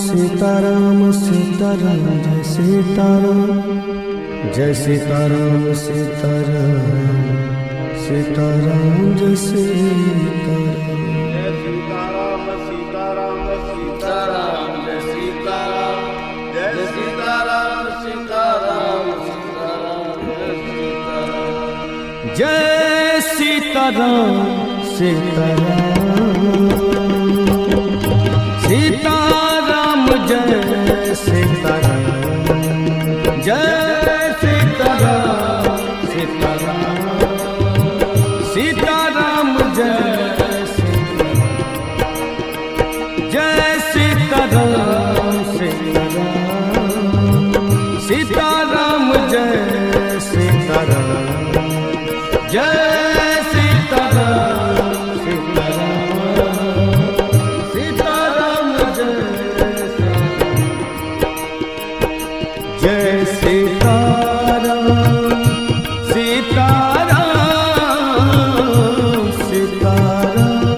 Sitaram Sitaram Jai Sitaram Jai Sitaram Sitaram Sitaram Jai Sitaram Sitaram Sitaram Jai Sitaram Jai Sitaram Sitaram Sitaram Jai Sitaram Sitaram Sitaram Jai Sitaram Jai Sitaram Sitaram Sitaram Jai Sitaram Sitaram Jai Sitaram Jai Sitaram Sitaram Jai Sitaram Jai Sitaram